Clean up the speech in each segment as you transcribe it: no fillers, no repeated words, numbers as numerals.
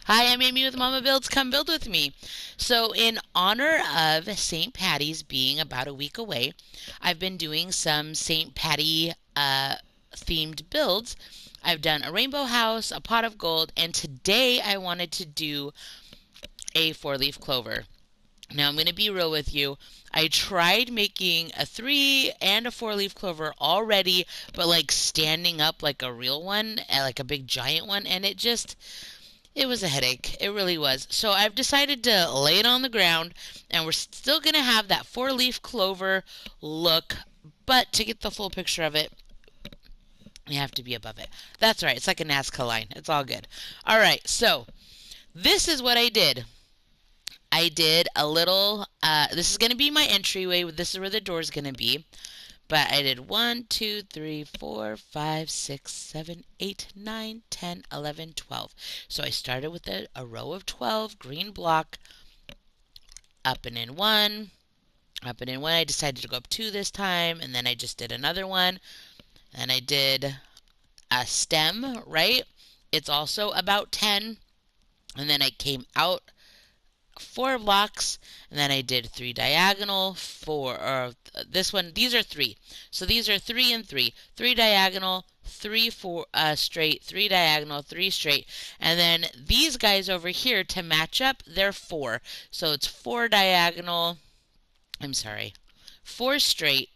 Hi, I'm Amy with Momma-Builds. Come build with me. So, in honor of St. Patty's being about a week away, I've been doing some St. Patty themed builds. I've done a rainbow house, a pot of gold, and today I wanted to do a four-leaf clover. Now, I'm going to be real with you. I tried making a three and a four-leaf clover already, but like standing up like a real one, like a big giant one, and it was a headache. It really was. So I've decided to lay it on the ground, and we're still going to have that four-leaf clover look, but to get the full picture of it, you have to be above it. That's right. It's like a Nazca line. It's all good. All right. So this is what I did. I did a little, this is going to be my entryway. This is where the door is going to be. But I did 1, 2, 3, 4, 5, 6, 7, 8, 9, 10, 11, 12. So I started with a row of 12 green block, up and in one, up and in one. I decided to go up two this time, and then I just did another one. And I did a stem, right? It's also about 10. And then I came out four blocks, and then I did three diagonal, four, or this one, these are three. So these are three and three. Three diagonal, three four straight, three diagonal, three straight. And then these guys over here to match up, they're four. So it's four diagonal, I'm sorry, four straight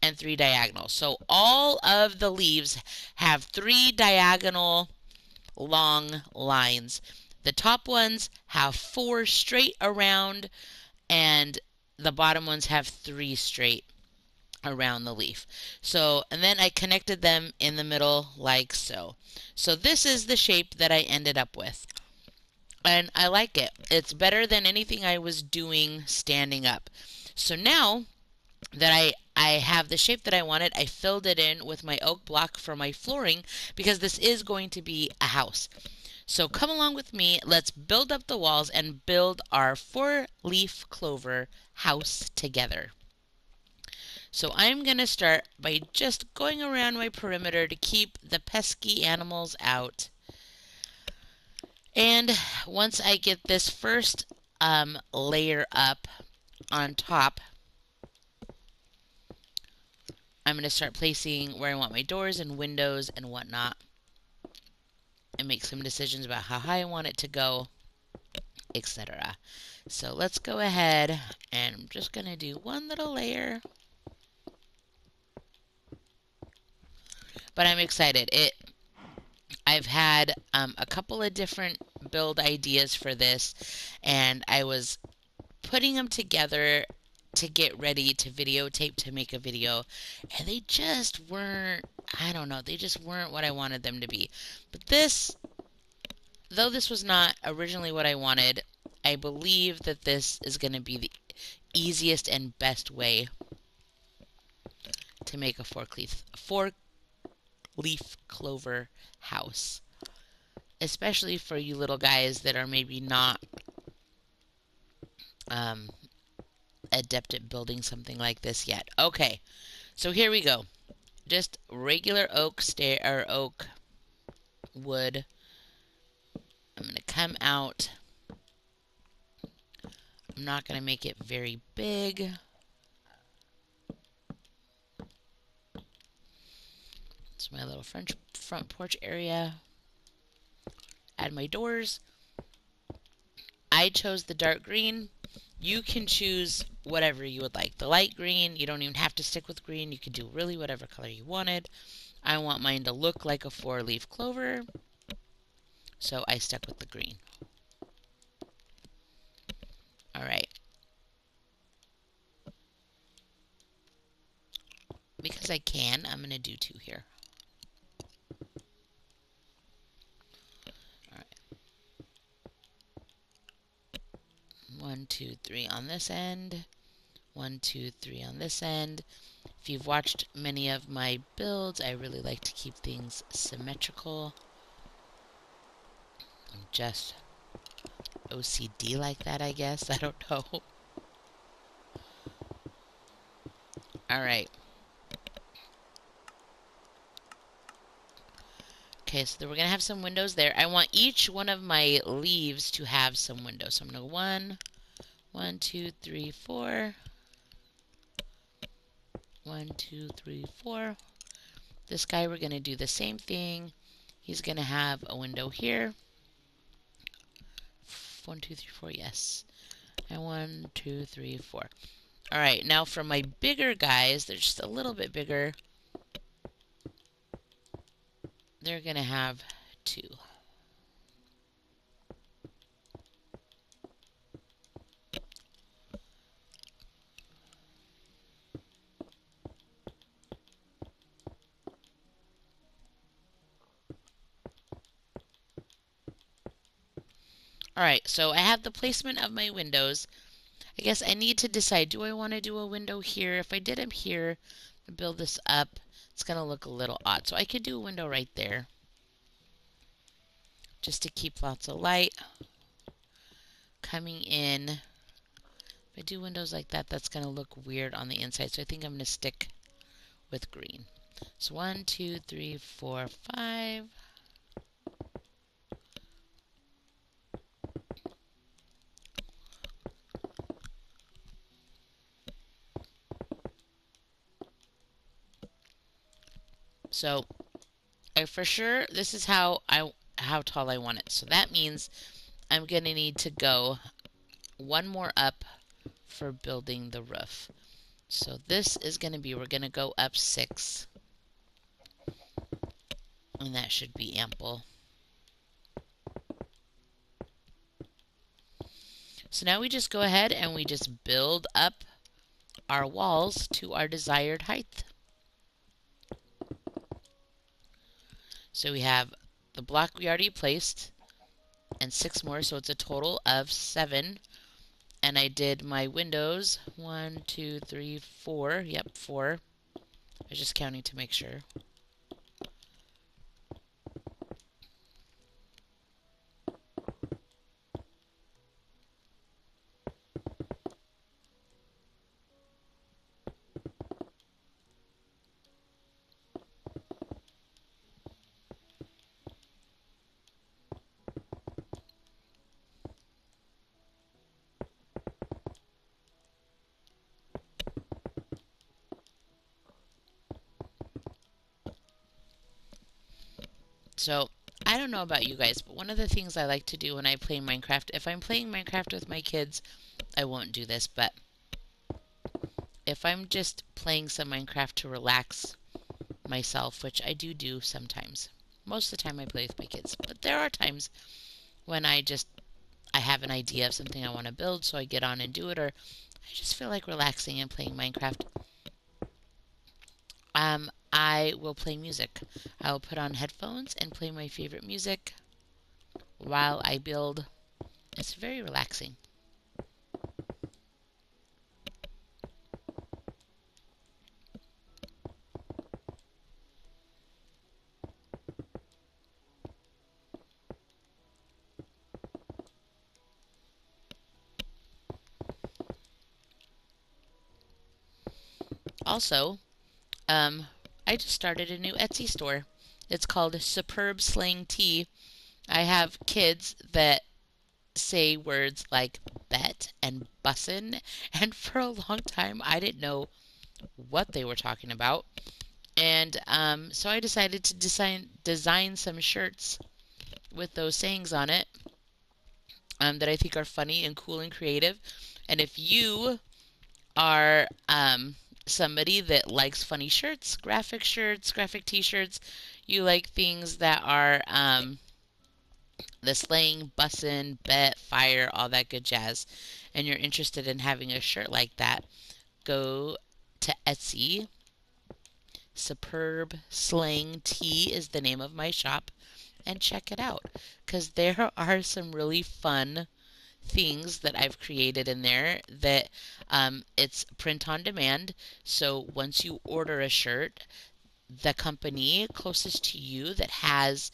and three diagonal. So all of the leaves have three diagonal long lines. The top ones have four straight around, and the bottom ones have three straight around the leaf. So, and then I connected them in the middle like so. So this is the shape that I ended up with. And I like it. It's better than anything I was doing standing up. So now that I have the shape that I wanted, I filled it in with my oak block for my flooring because this is going to be a house. So come along with me. Let's build up the walls and build our four-leaf clover house together. So I'm going to start by just going around my perimeter to keep the pesky animals out. And once I get this first layer up on top, I'm going to start placing where I want my doors and windows and whatnot, and make some decisions about how high I want it to go, etc. So let's go ahead, and I'm just going to do one little layer. But I'm excited. I've had a couple of different build ideas for this, and I was putting them together to get ready to videotape to make a video, and they just weren't, I don't know, they just weren't what I wanted them to be. But this, though this was not originally what I wanted, I believe that this is going to be the easiest and best way to make a four-leaf clover house, especially for you little guys that are maybe not um, adept at building something like this yet. Okay, so here we go. Just regular oak or oak wood. I'm going to come out. I'm not going to make it very big. It's my little front porch area. Add my doors. I chose the dark green. You can choose whatever you would like. The light green, you don't even have to stick with green. You can do really whatever color you wanted. I want mine to look like a four-leaf clover, so I stuck with the green. Alright. Because I can, I'm going to do two here. Alright. 1, 2, 3 on this end. 1, 2, 3 on this end. If you've watched many of my builds, I really like to keep things symmetrical. I'm just OCD like that, I guess. I don't know. Alright. Okay, so we're going to have some windows there. I want each one of my leaves to have some windows. So I'm going to go 1, 2, 3, 4. 1, 2, 3, 4. This guy, we're going to do the same thing. He's going to have a window here. 1, 2, 3, 4, yes. And 1, 2, 3, 4. All right, now for my bigger guys, they're just a little bit bigger. They're going to have 2. All right, so I have the placement of my windows. I guess I need to decide, do I want to do a window here? If I did them here and build this up, it's going to look a little odd. So I could do a window right there just to keep lots of light coming in. If I do windows like that, that's going to look weird on the inside. So I think I'm going to stick with green. So 1, 2, 3, 4, 5. So for sure, this is how tall I want it. So that means I'm going to need to go one more up for building the roof. So this is going to be, we're going to go up 6. And that should be ample. So now we just go ahead and we just build up our walls to our desired height. So we have the block we already placed and 6 more, so it's a total of 7. And I did my windows 1, 2, 3, 4. Yep, 4. I was just counting to make sure. So I don't know about you guys, but one of the things I like to do when I play Minecraft, if I'm playing Minecraft with my kids, I won't do this, but if I'm just playing some Minecraft to relax myself, which I do sometimes. Most of the time I play with my kids, but there are times when I have an idea of something I want to build, so I get on and do it, or I just feel like relaxing and playing Minecraft. I will play music. I will put on headphones and play my favorite music while I build. It's very relaxing. Also, I just started a new Etsy store. It's called Superb Slang Tea. I have kids that say words like bet and bussin', and for a long time I didn't know what they were talking about. And so I decided to design some shirts with those sayings on it that I think are funny and cool and creative. And if you are somebody that likes funny shirts, graphic t-shirts, you like things that are the slang, bussin', bet, fire, all that good jazz, and you're interested in having a shirt like that, go to Etsy. Superb Slang Tea is the name of my shop, and check it out because there are some really fun things that I've created in there that it's print on demand. So once you order a shirt, the company closest to you that has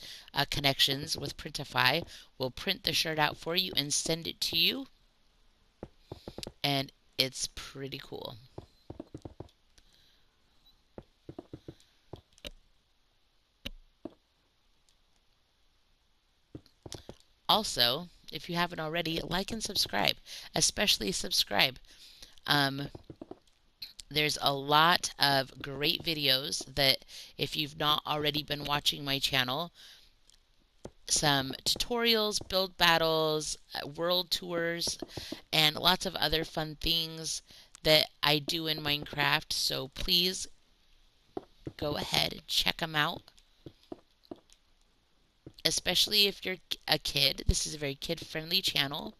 connections with Printify will print the shirt out for you and send it to you, and it's pretty cool. Also, if you haven't already, like and subscribe, especially subscribe. Um, there's a lot of great videos that if you've not already been watching my channel, some tutorials, build battles, world tours, and lots of other fun things that I do in Minecraft. So please go ahead and check them out, especially if you're a kid. This is a very kid-friendly channel.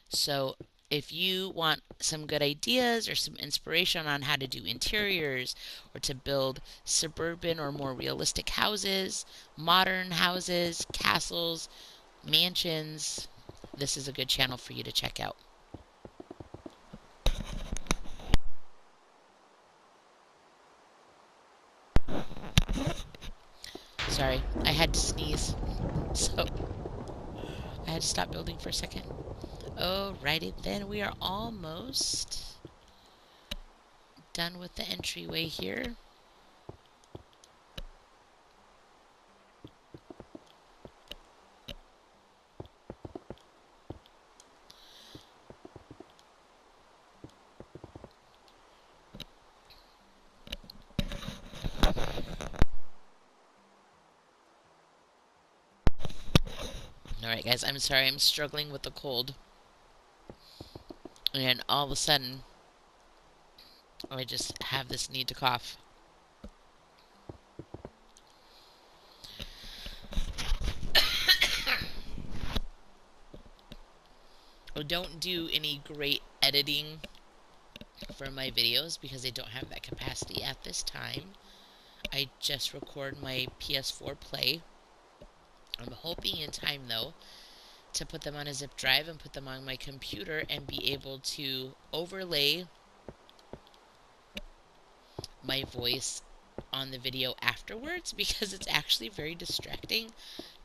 So if you want some good ideas or some inspiration on how to do interiors or to build suburban or more realistic houses, modern houses, castles, mansions, this is a good channel for you to check out. Sorry, I had to sneeze, so I had to stop building for a second. Alrighty then, we are almost done with the entryway here. Alright guys, I'm sorry, I'm struggling with the cold. And all of a sudden, I just have this need to cough. I don't do any great editing for my videos because I don't have that capacity at this time. I just record my PS4 Play. I'm hoping in time, though, to put them on a zip drive and put them on my computer and be able to overlay my voice on the video afterwards, because it's actually very distracting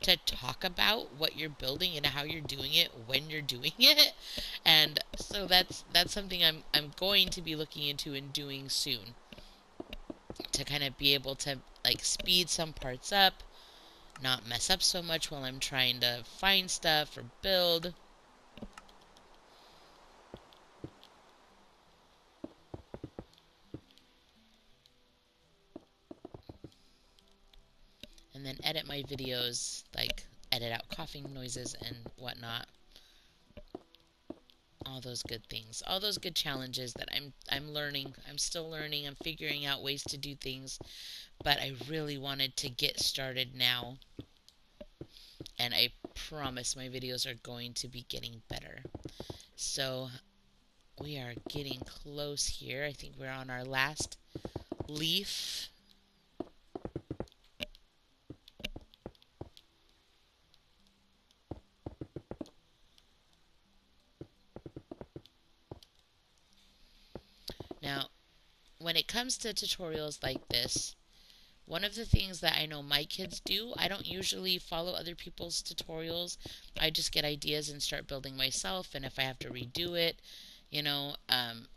to talk about what you're building and how you're doing it when you're doing it. And so that's something I'm going to be looking into and doing soon, to kind of be able to like speed some parts up, not mess up so much while I'm trying to find stuff or build. And then edit my videos, like edit out coughing noises and whatnot. All those good things, all those good challenges that I'm learning. I'm still learning. I'm figuring out ways to do things, but I really wanted to get started now, and I promise my videos are going to be getting better. So we are getting close here. I think we're on our last leaf. Now, when it comes to tutorials like this, one of the things that I know my kids do, I don't usually follow other people's tutorials. I just get ideas and start building myself, and if I have to redo it,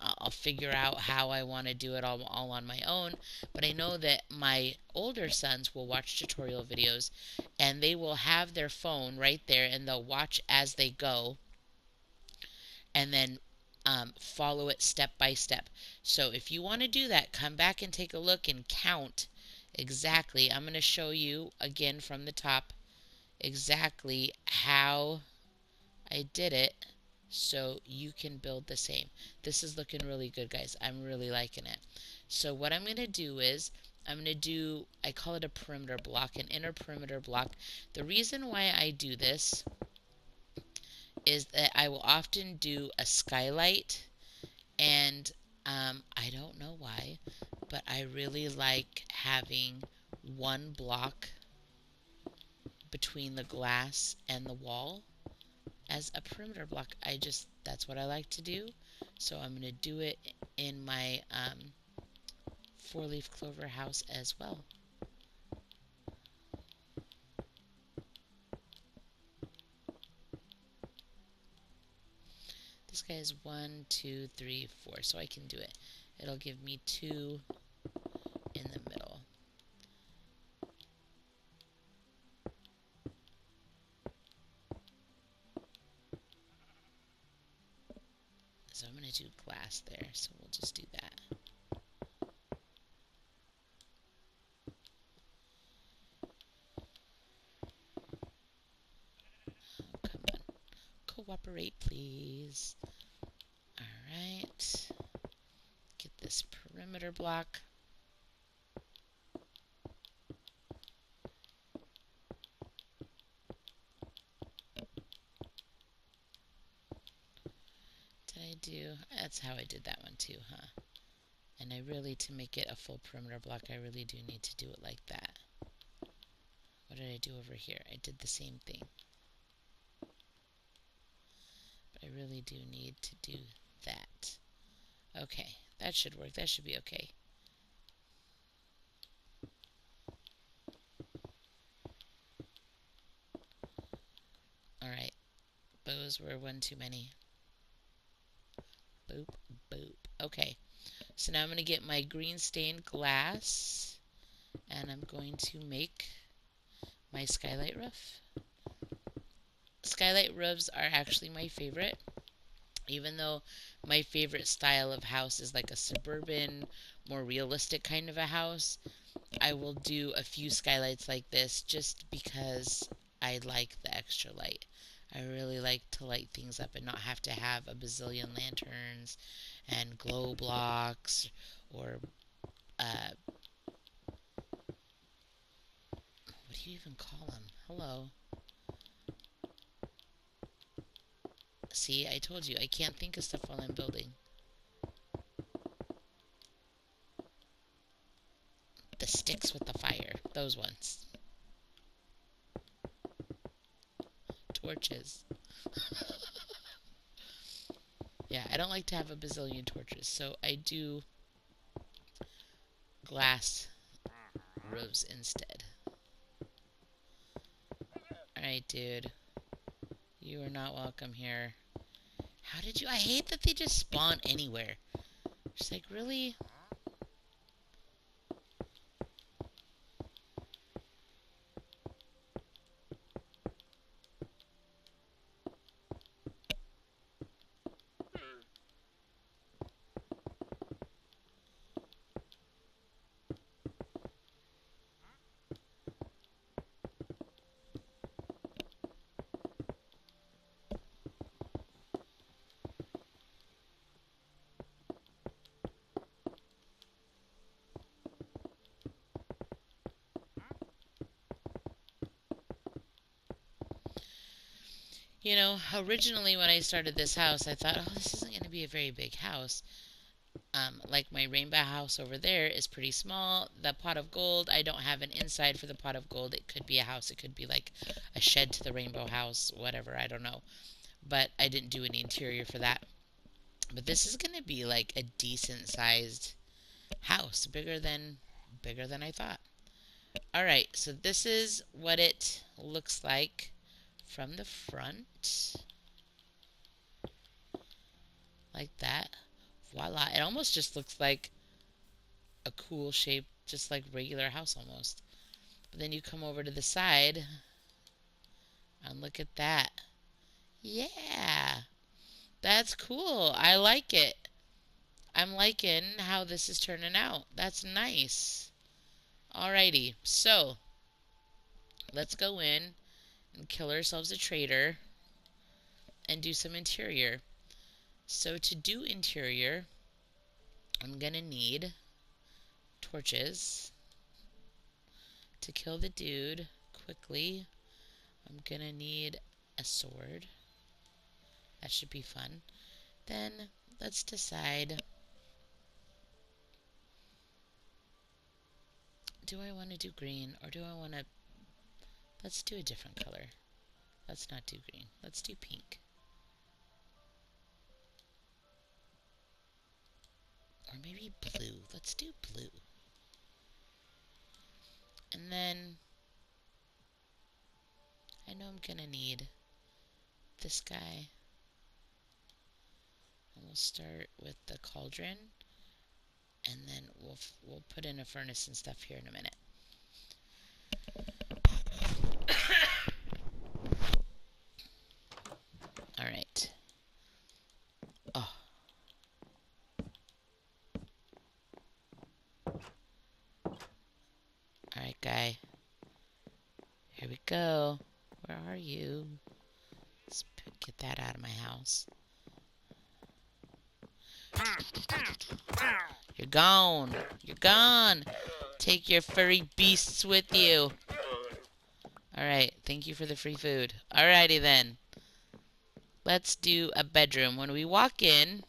I'll figure out how I want to do it all on my own. But I know that my older sons will watch tutorial videos, and they will have their phone right there, and they'll watch as they go, and then follow it step by step. So if you want to do that, come back and take a look and count exactly. I'm going to show you again from the top exactly how I did it so you can build the same. This is looking really good, guys. I'm really liking it. So what I'm going to do is I'm going to do, I call it a perimeter block, an inner perimeter block. The reason why I do this is that I will often do a skylight, and I don't know why, but I really like having one block between the glass and the wall as a perimeter block. That's what I like to do. So I'm going to do it in my 4-leaf clover house as well. This guy is 1, 2, 3, 4, so I can do it. It'll give me 2 in the middle. So I'm going to do glass there. So we'll just do that. Oh, come on. Cooperate, please. Alright. Get this perimeter block. Did I do? That's how I did that one too, huh? And I really, to make it a full perimeter block, I really do need to do it like that. What did I do over here? I did the same thing. But I really do need to do that. Okay, that should work. That should be okay. Alright, bows were one too many. Boop, boop. Okay, so now I'm going to get my green stained glass, and I'm going to make my skylight roof. Skylight roofs are actually my favorite, even though my favorite style of house is like a suburban, more realistic kind of a house. I will do a few skylights like this just because I like the extra light. I really like to light things up and not have to have a bazillion lanterns and glow blocks or what do you even call them? Hello. See, I told you, I can't think of stuff while I'm building. The sticks with the fire. Those ones. Torches. Yeah, I don't like to have a bazillion torches, so I do glass roofs instead. Alright, dude. You are not welcome here. How did you... I hate that they just spawn anywhere. Just like, really? You know, originally when I started this house, I thought, oh, this isn't going to be a very big house. Like my rainbow house over there is pretty small. The pot of gold, I don't have an inside for the pot of gold. It could be a house. It could be like a shed to the rainbow house, whatever. I don't know. But I didn't do any interior for that. But this is going to be like a decent sized house, bigger than I thought. All right, so this is what it looks like from the front. Like that. Voila. It almost just looks like a cool shape, just like regular house almost. But then you come over to the side and look at that. Yeah, that's cool. I like it. I'm liking how this is turning out. That's nice. Alrighty, so let's go in and kill ourselves a trader and do some interior. So to do interior, I'm gonna need torches to kill the dude quickly. I'm gonna need a sword. That should be fun. Then let's decide, do I want to do green or do I want to... Let's do a different color. Let's not do green. Let's do pink. Or maybe blue. Let's do blue. And then I know I'm going to need this guy. And we'll start with the cauldron. And then we'll put in a furnace and stuff here in a minute. Alright. Oh, There we go. Where are you? Let's get that out of my house. You're gone. You're gone. Take your furry beasts with you. Alright, thank you for the free food. Alrighty then. Let's do a bedroom. When we walk in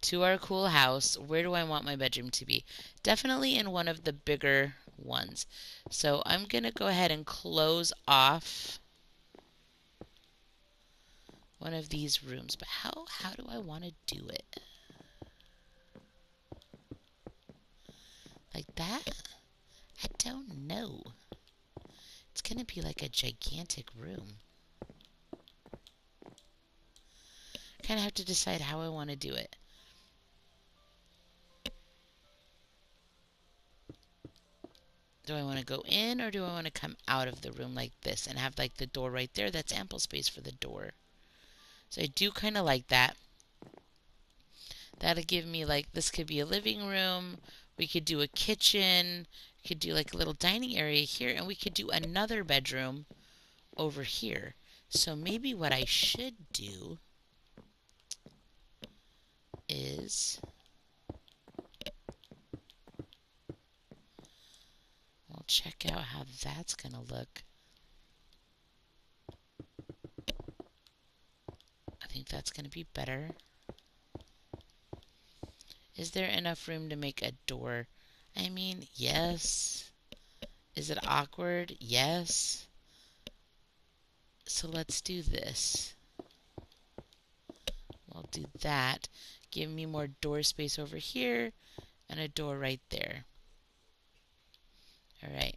to our cool house, where do I want my bedroom to be? Definitely in one of the bigger ones. So I'm going to go ahead and close off one of these rooms. But how do I want to do it? Like that? I don't know. It's going to be like a gigantic room. Kind of have to decide how I want to do it. Do I want to go in or do I want to come out of the room like this and have like the door right there? That's ample space for the door. So I do kind of like that. That'll give me like, this could be a living room. We could do a kitchen. We could do like a little dining area here, and we could do another bedroom over here. So maybe what I should do is, we'll check out how that's going to look. I think that's going to be better. Is there enough room to make a door? I mean, yes. Is it awkward? Yes. So let's do this. We'll do that. Give me more door space over here and a door right there. All right.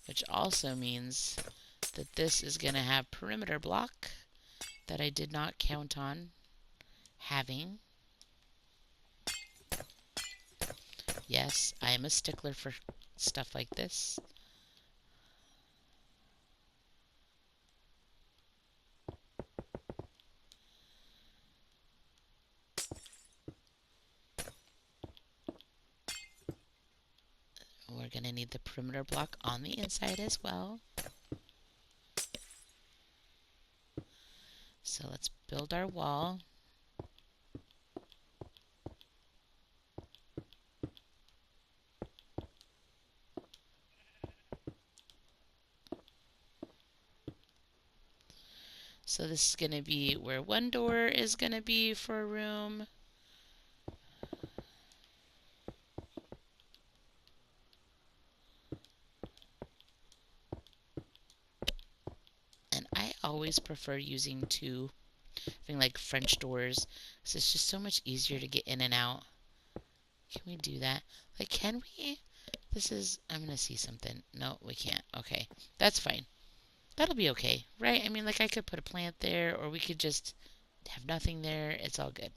Which also means that this is going to have perimeter block that I did not count on having. Yes, I am a stickler for stuff like this. We're going to need the perimeter block on the inside as well. So let's build our wall. So this is going to be where one door is going to be for a room. And I always prefer using having like French doors, because it's just so much easier to get in and out. Can we do that? Like, can we? I'm going to see something. No, we can't. Okay, that's fine. That'll be okay, right? I mean, like, I could put a plant there, or we could just have nothing there. It's all good.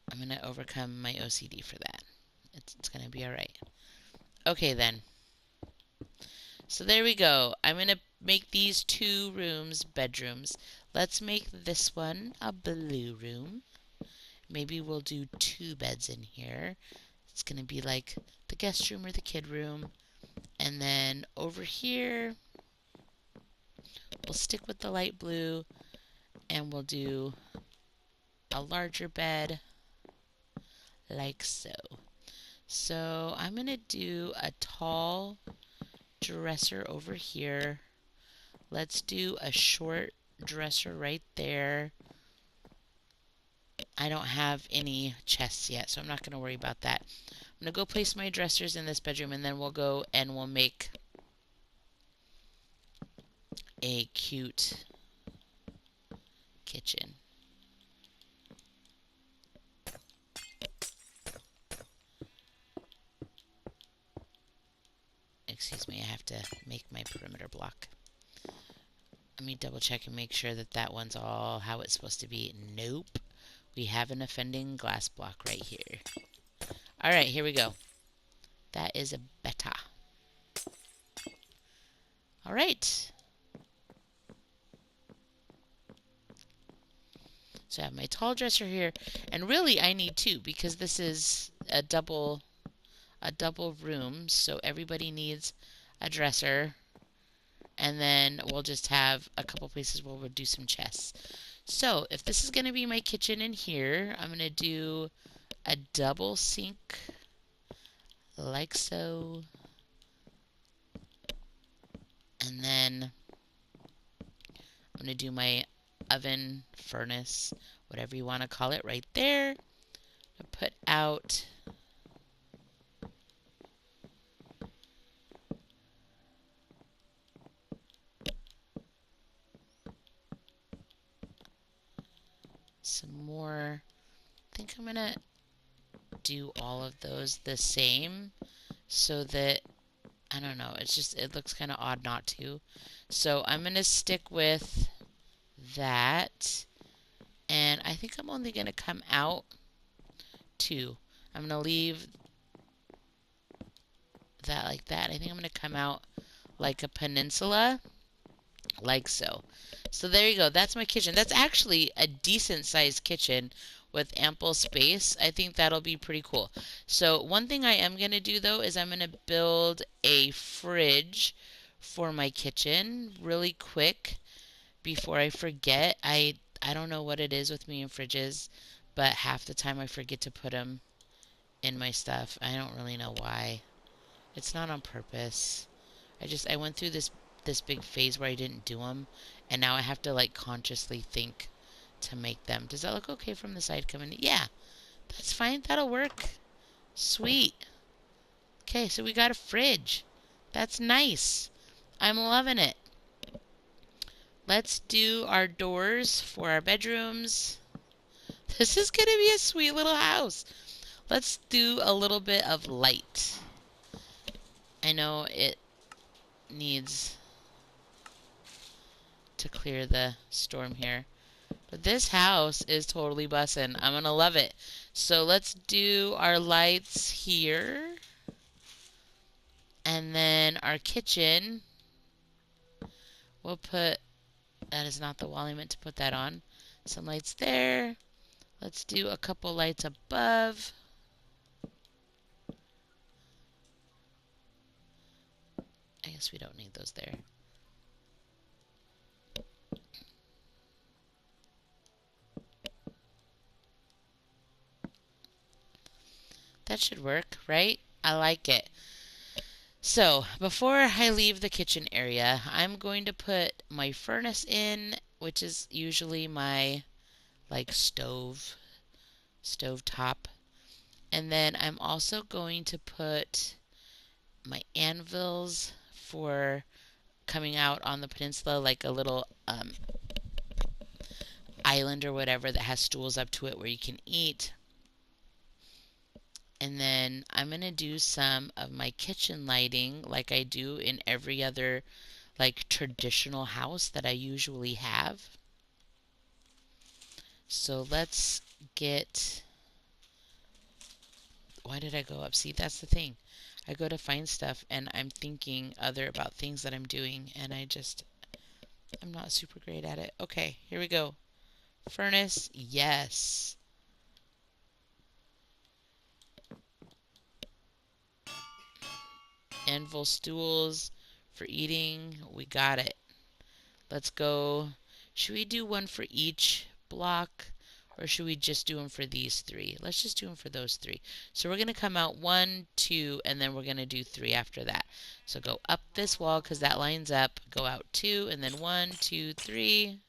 I'm going to overcome my OCD for that. It's going to be all right. Okay, then. So there we go. I'm going to make these 2 rooms bedrooms. Let's make this one a blue room. Maybe we'll do 2 beds in here. It's going to be like the guest room or the kid room. And then over here, we'll stick with the light blue, and we'll do a larger bed like so. So I'm going to do a tall dresser over here. Let's do a short dresser right there. I don't have any chests yet, so I'm not going to worry about that. I'm going to go place my dressers in this bedroom, and then we'll go and we'll make a cute kitchen. Excuse me, I have to make my perimeter block. Let me double check and make sure that that one's all how it's supposed to be. Nope. We have an offending glass block right here. Alright, here we go. That is a beta. All right. So I have my tall dresser here, and really I need two because this is a double room, so everybody needs a dresser, and then we'll just have a couple places where we'll do some chests. So if this is going to be my kitchen in here, I'm going to do a double sink like so, and then I'm going to do my oven, furnace, whatever you want to call it, right there. I put out some more. I think I'm going to do all of those the same so that, I don't know, it looks kind of odd not to. So I'm going to stick with that, and I think I'm only going to come out two. I'm going to leave that like that. I think I'm going to come out like a peninsula, like so. So there you go. That's my kitchen. That's actually a decent sized kitchen with ample space. I think that'll be pretty cool. So one thing I am going to do though is I'm going to build a fridge for my kitchen really quick before I forget. I don't know what it is with me and fridges, but half the time I forget to put them in my stuff. I don't really know why. It's not on purpose. I went through this big phase where I didn't do them, and now I have to like consciously think to make them. Does that look okay from the side coming? Yeah, that's fine. That'll work. Sweet. Okay, so we got a fridge. That's nice. I'm loving it. Let's do our doors for our bedrooms. This is going to be a sweet little house. Let's do a little bit of light. I know it needs to clear the storm here, but this house is totally bussin'. I'm going to love it. So let's do our lights here. And then our kitchen, we'll put, that is not the wall I meant to put that on. Some lights there. Let's do a couple lights above. I guess we don't need those there. That should work, right? I like it. So, before I leave the kitchen area, I'm going to put my furnace in, which is usually my like stove top. And then I'm also going to put my anvils for coming out on the peninsula, like a little island or whatever that has stools up to it where you can eat. And then I'm going to do some of my kitchen lighting like I do in every other like traditional house that I usually have. So let's get, why did I go up? See, that's the thing. I go to find stuff and I'm thinking about things that I'm doing, and I'm not super great at it. Okay, here we go. Furnace, yes. Anvil stools for eating, we got it. Let's go. Should we do one for each block, or should we just do them for these three? Let's just do them for those three. So we're going to come out 1, 2, and then we're going to do 3 after that. So go up this wall because that lines up. Go out 2, and then 1, 2, 3.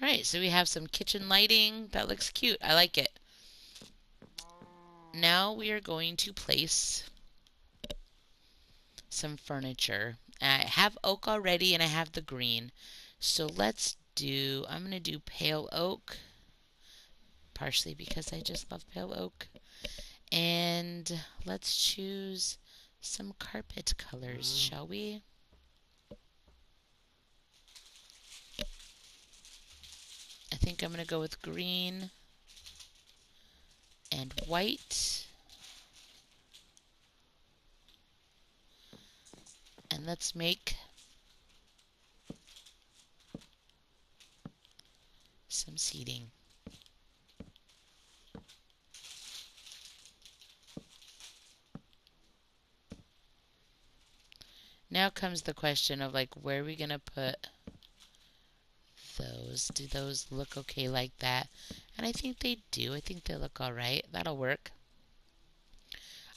Alright, so we have some kitchen lighting. That looks cute. I like it. Now we are going to place some furniture. I have oak already and I have the green. So I'm going to do pale oak, partially because I just love pale oak. And let's choose some carpet colors, shall we? I think I'm going to go with green and white. And let's make some seating. Now comes the question of like, where are we going to put those? Do those look okay like that? And I think they do. I think they look all right. That'll work.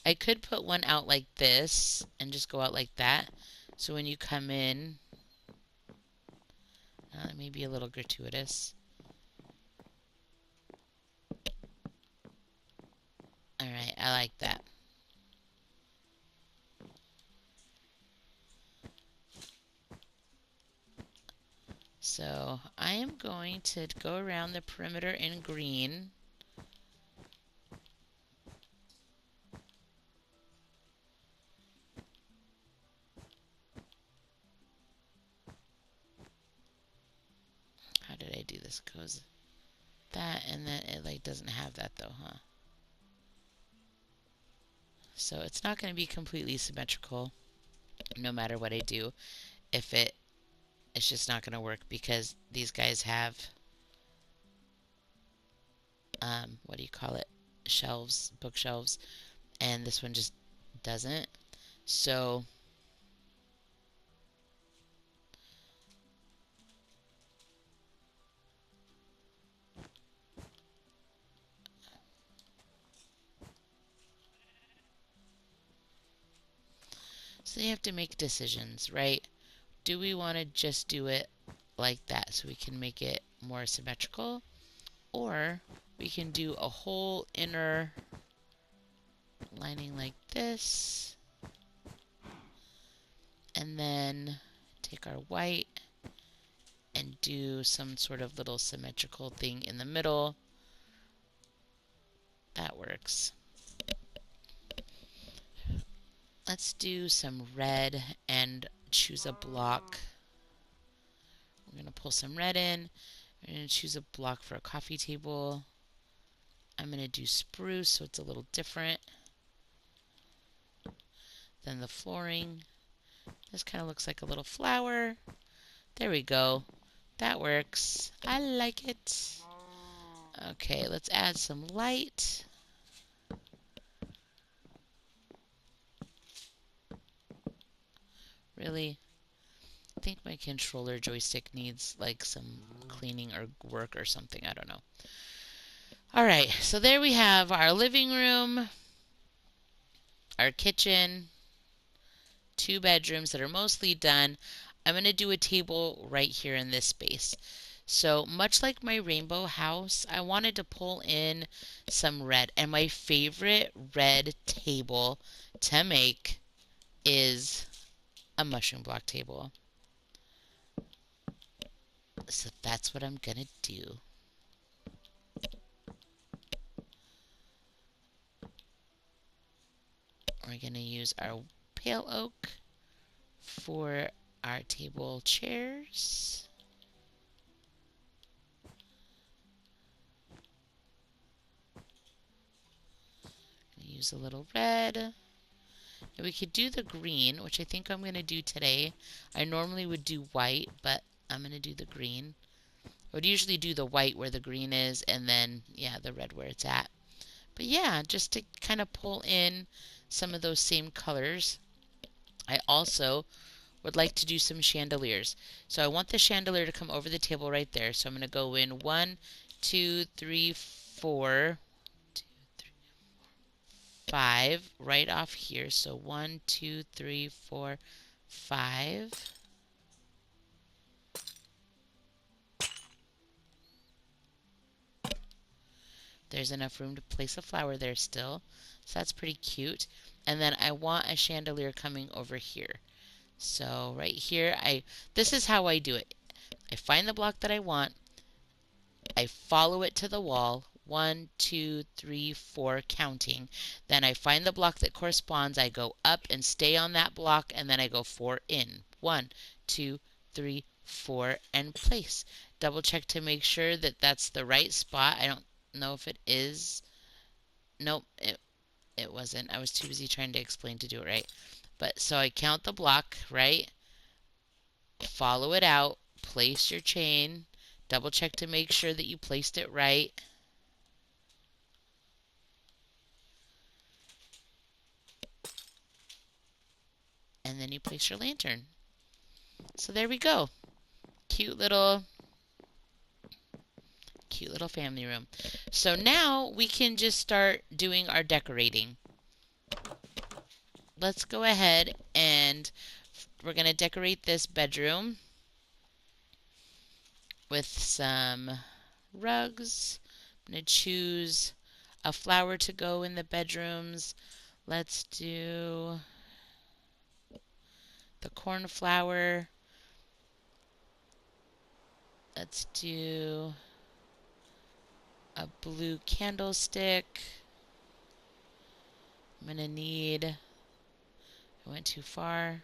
I could put one out like this and just go out like that. So when you come in, it may be a little gratuitous. Alright, I like that. So I am going to go around the perimeter in green. How did I do this? Goes that, and then it like doesn't have that though, huh? So it's not going to be completely symmetrical no matter what I do. If it's just not going to work because these guys have what do you call it? Shelves, bookshelves, and this one just doesn't. So you have to make decisions, right? Do we want to just do it like that so we can make it more symmetrical? Or we can do a whole inner lining like this. And then take our white and do some sort of little symmetrical thing in the middle. That works. Let's do some red and choose a block. We're going to pull some red in. We're going to choose a block for a coffee table. I'm going to do spruce so it's a little different than the flooring. This kind of looks like a little flower. There we go. That works. I like it. Okay, let's add some light. Really? I think my controller joystick needs like some cleaning or work or something. I don't know. Alright, so there we have our living room, our kitchen, 2 bedrooms that are mostly done. I'm going to do a table right here in this space. So much like my rainbow house, I wanted to pull in some red. And my favorite red table to make is a mushroom block table. So that's what I'm going to do. We're going to use our pale oak for our table chairs. Use a little red. And we could do the green, which I think I'm going to do today. I normally would do white, but I'm going to do the green. I would usually do the white where the green is, and then, yeah, the red where it's at. But yeah, just to kind of pull in some of those same colors. I also would like to do some chandeliers. So I want the chandelier to come over the table right there. So I'm going to go in 1, 2, 3, 4, 5 right off here. So 1, 2, 3, 4, 5. There's enough room to place a flower there still. So that's pretty cute. And then I want a chandelier coming over here. So right here, this is how I do it. I find the block that I want. I follow it to the wall. 1, 2, 3, 4, counting. Then I find the block that corresponds. I go up and stay on that block, and then I go 4 in. 1, 2, 3, 4, and place. Double check to make sure that that's the right spot. I don't know if it is. Nope, it wasn't. I was too busy trying to explain to do it right. But so I count the block, right? Follow it out, place your chain, double check to make sure that you placed it right. And then you place your lantern. So there we go. Cute little family room. So now we can just start doing our decorating. Let's go ahead and we're going to decorate this bedroom with some rugs. I'm going to choose a flower to go in the bedrooms. Let's do the cornflower. Let's do a blue candlestick. I'm going to need, I went too far,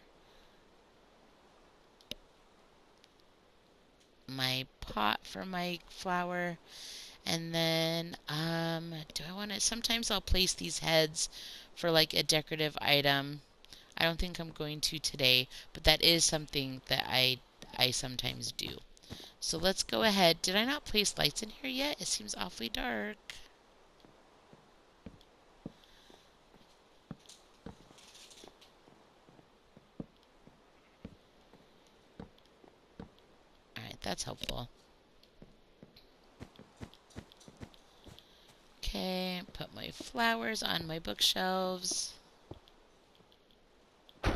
my pot for my flower. And then, do I want to, sometimes I'll place these heads for like a decorative item. I don't think I'm going to today, but that is something that I sometimes do. So let's go ahead. Did I not place lights in here yet? It seems awfully dark. Alright, that's helpful. Okay, put my flowers on my bookshelves. I'm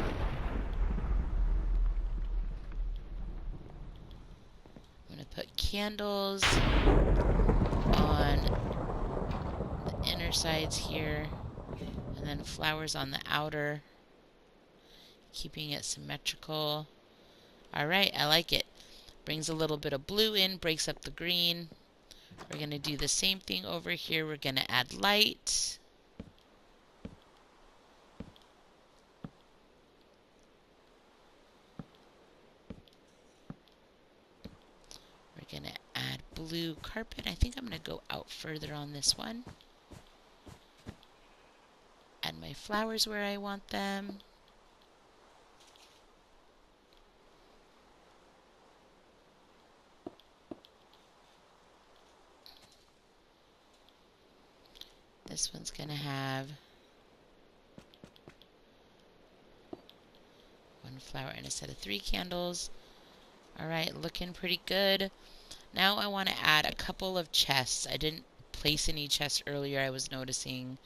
going to put candles on the inner sides here, and then flowers on the outer, keeping it symmetrical. Alright, I like it. Brings a little bit of blue in, breaks up the green. We're going to do the same thing over here. We're going to add light. We're going to add blue carpet. I think I'm going to go out further on this one. Add my flowers where I want them. This one's going to have one flower and a set of 3 candles. Alright, looking pretty good. Now I want to add a couple of chests. I didn't place any chests earlier, I was noticing.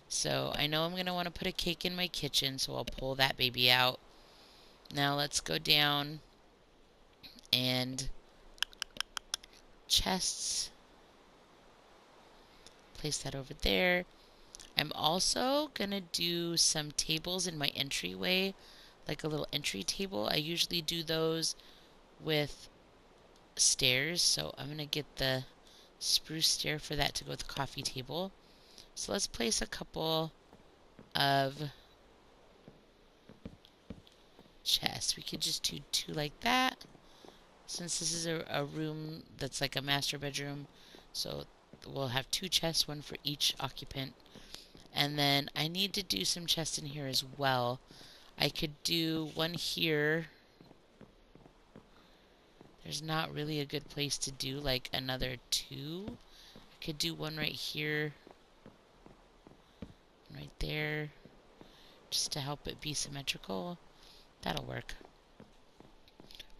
So I know I'm going to want to put a cake in my kitchen, so I'll pull that baby out. Now let's go down and chests. Place that over there. I'm also going to do some tables in my entryway, like a little entry table. I usually do those with stairs, so I'm going to get the spruce stair for that to go with the coffee table. So let's place a couple of chests. We could just do 2 like that, since this is a room that's like a master bedroom. So we'll have 2 chests, 1 for each occupant. And then I need to do some chests in here as well. I could do 1 here. There's not really a good place to do like another 2. I could do 1 right here, right there, just to help it be symmetrical. That'll work.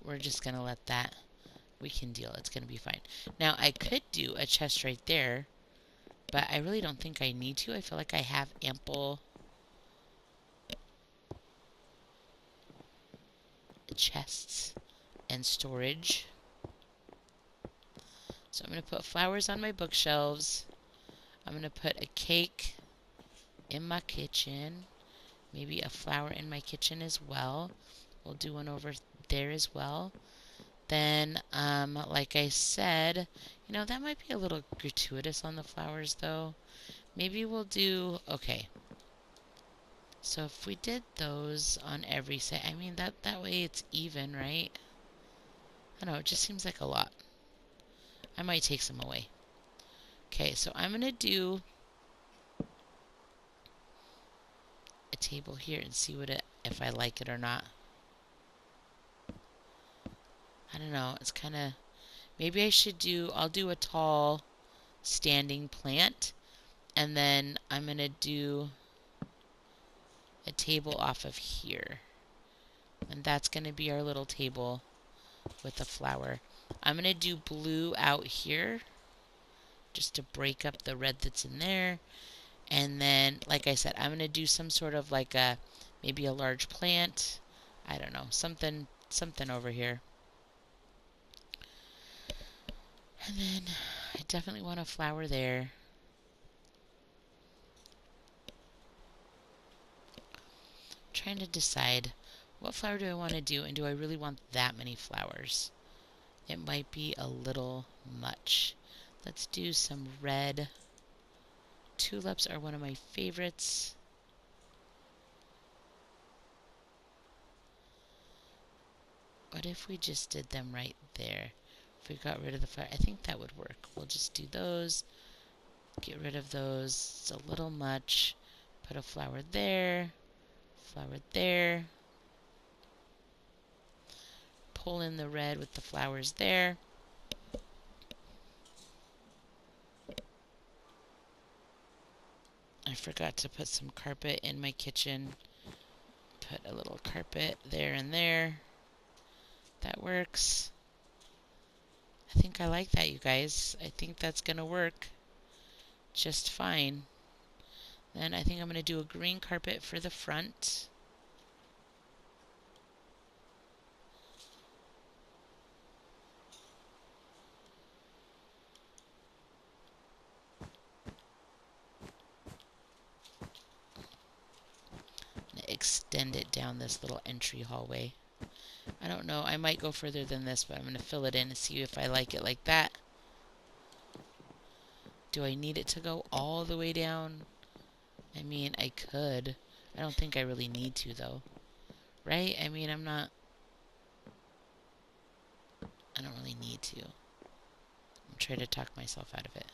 We're just gonna let that, we can deal, it's gonna be fine. Now I could do a chest right there, but I really don't think I need to. I feel like I have ample chests and storage. So I'm going to put flowers on my bookshelves. I'm going to put a cake in my kitchen. Maybe a flower in my kitchen as well. We'll do one over there as well. Then, like I said, you know, that might be a little gratuitous on the flowers though. Maybe we'll do, okay. So if we did those on every side, I mean, that way it's even, right? I don't know, it just seems like a lot. I might take some away. Okay, so I'm going to do a table here and see if I like it or not. I don't know, it's kind of, maybe I'll do a tall standing plant, and then I'm going to do a table off of here. And that's going to be our little table with a flower. I'm going to do blue out here just to break up the red that's in there. And then, like I said, I'm going to do some sort of like maybe a large plant. I don't know, something over here. And then I definitely want a flower there. I'm trying to decide what flower do I want to do, and do I really want that many flowers? It might be a little much. Let's do some red. Tulips are one of my favorites. What if we just did them right there? If we got rid of the flower, I think that would work. We'll just do those. Get rid of those. It's a little much. Put a flower there. Flower there. Pull in the red with the flowers there. I forgot to put some carpet in my kitchen. Put a little carpet there and there. That works. I think I like that, you guys. I think that's going to work just fine. Then I think I'm going to do a green carpet for the front. Extend it down this little entry hallway. I don't know, I might go further than this, but I'm going to fill it in and see if I like it like that. Do I need it to go all the way down? I mean, I could. I don't think I really need to, though. Right? I mean, I don't really need to. I'm trying to talk myself out of it.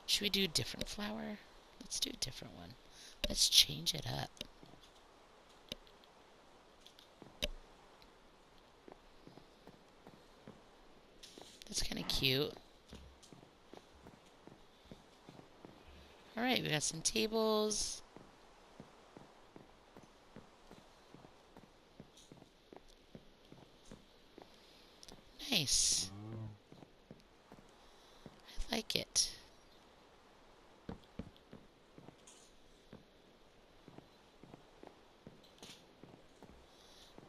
Should we do a different flower? Let's do a different one. Let's change it up. That's kind of cute. Alright, we got some tables. Nice. I like it.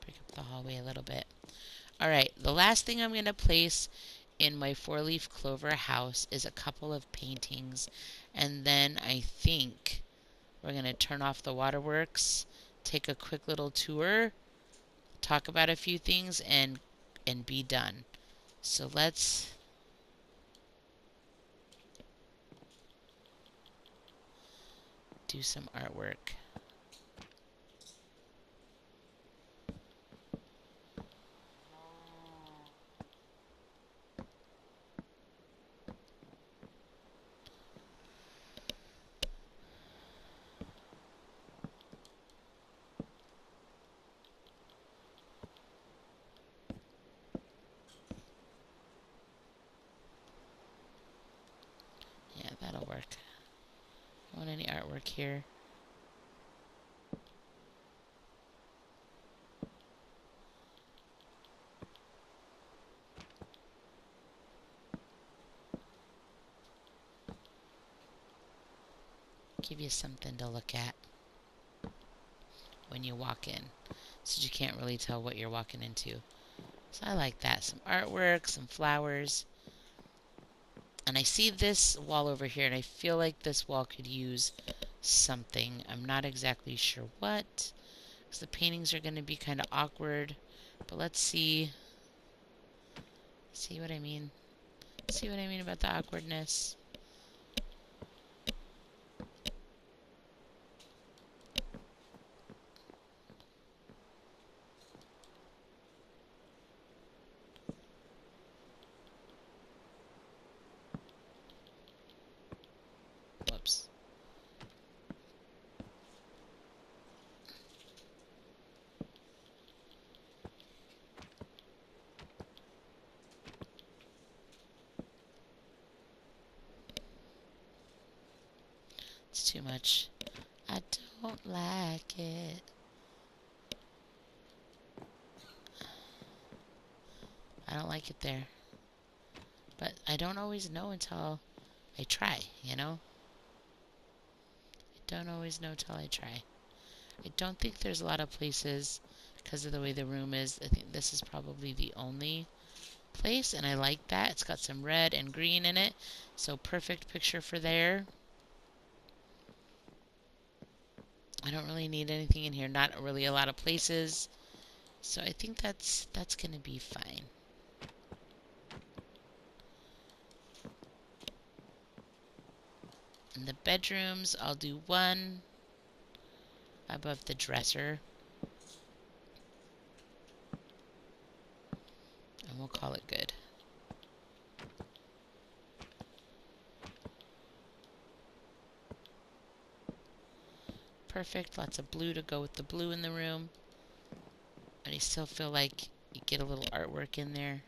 Break up the hallway a little bit. Alright, the last thing I'm going to place in my 4-leaf clover house is a couple of paintings, and then I think we're going to turn off the waterworks, take a quick little tour, talk about a few things, and be done. So let's do some artwork. Yeah, that'll work. Don't want any artwork here. Give you something to look at when you walk in, so you can't really tell what you're walking into. So I like that. Some artwork, some flowers. And I see this wall over here, and I feel like this wall could use something. I'm not exactly sure what, because the paintings are going to be kind of awkward. But let's see. See what I mean? See what I mean about the awkwardness? too much. I don't like it. I don't like it there. But I don't always know until I try, you know? I don't always know till I try. I don't think there's a lot of places because of the way the room is. I think this is probably the only place, and I like that. It's got some red and green in it, so perfect picture for there. I don't really need anything in here, not really a lot of places, so I think that's gonna be fine. In the bedrooms, I'll do one above the dresser, and we'll call it good. Perfect, lots of blue to go with the blue in the room. And I still feel like you get a little artwork in there.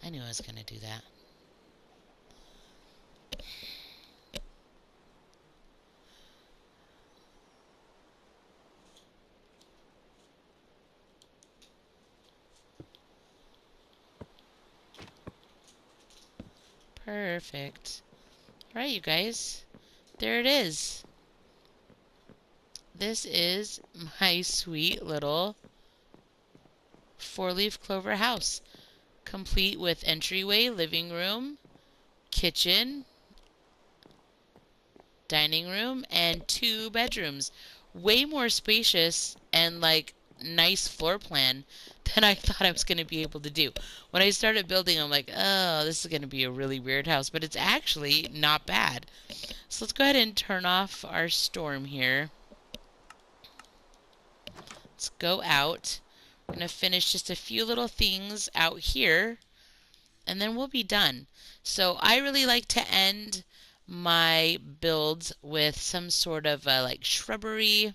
I knew I was going to do that. Perfect. All right, you guys. There it is. This is my sweet little 4-leaf clover house, complete with entryway, living room, kitchen, dining room, and 2 bedrooms. Way more spacious and like nice floor plan than I thought I was going to be able to do. When I started building, I'm like, oh, this is going to be a really weird house, but it's actually not bad. So let's go ahead and turn off our storm here. Let's go out. I'm going to finish just a few little things out here, and then we'll be done. So I really like to end my builds with some sort of like shrubbery.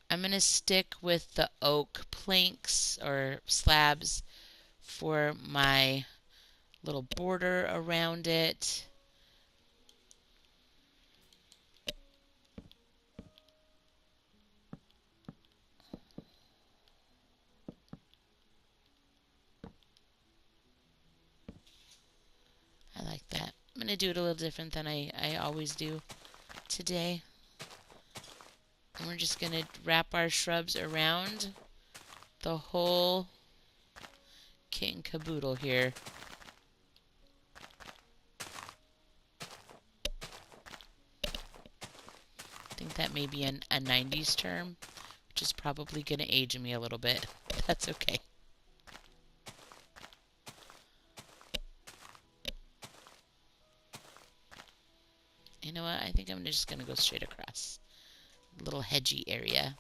I'm going to stick with the oak planks or slabs for my little border around it. I like that. I'm going to do it a little different than I always do today. And we're just going to wrap our shrubs around the whole kit and caboodle here. I think that may be a 90s term, which is probably going to age me a little bit. That's okay. You know what? I think I'm just going to go straight across. A little hedgy area.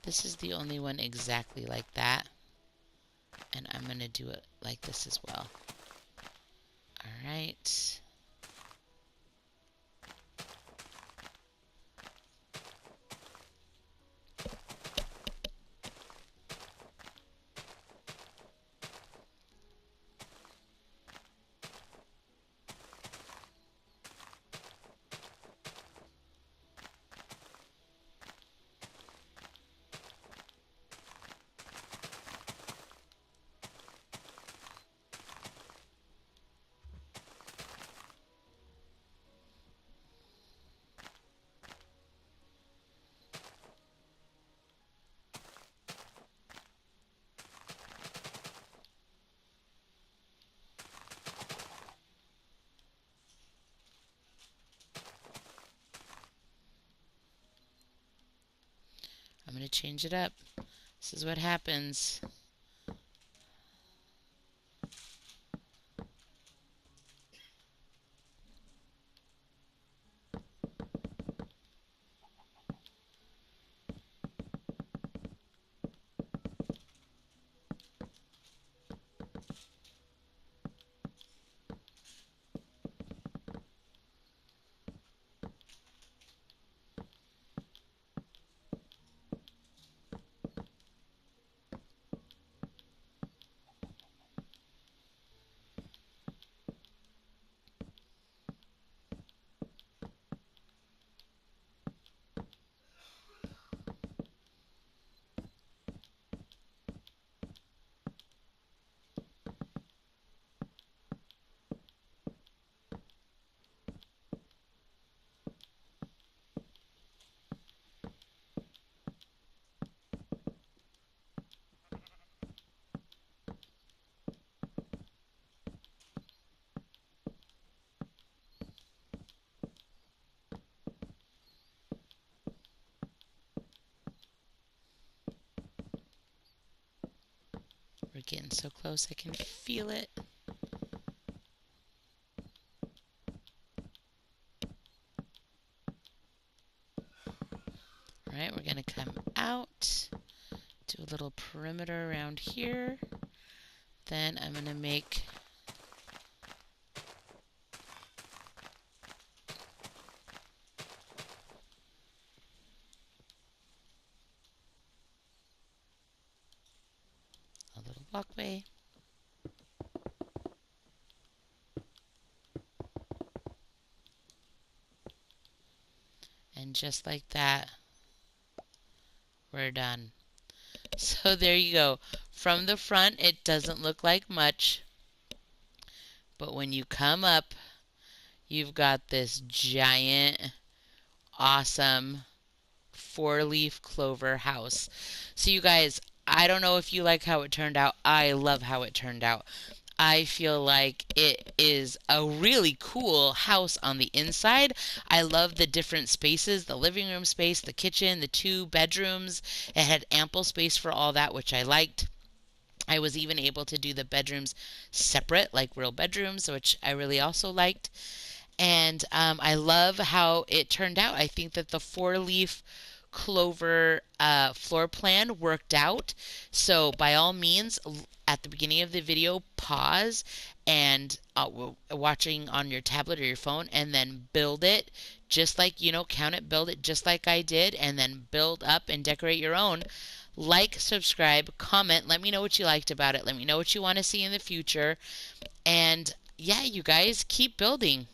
This is the only one exactly like that. And I'm going to do it like this as well. Alright. I'm going to change it up. This is what happens. getting so close I can feel it. All right, we're going to come out, do a little perimeter around here. Then I'm going to make a little walkway. And just like that, we're done. So there you go. From the front, it doesn't look like much. But when you come up, you've got this giant, awesome 4-leaf clover house. So you guys, I don't know if you like how it turned out. I love how it turned out. I feel like it is a really cool house on the inside. I love the different spaces, the living room space, the kitchen, the 2 bedrooms. It had ample space for all that, which I liked. I was even able to do the bedrooms separate, like real bedrooms, which I really also liked. And I love how it turned out. I think that the 4-leaf clover floor plan worked out. So by all means, at the beginning of the video, pause and watching on your tablet or your phone, and then build it just like, count it, build it just like I did, and then build up and decorate your own. Like, subscribe, comment, let me know what you liked about it. Let me know what you want to see in the future. And yeah, you guys keep building.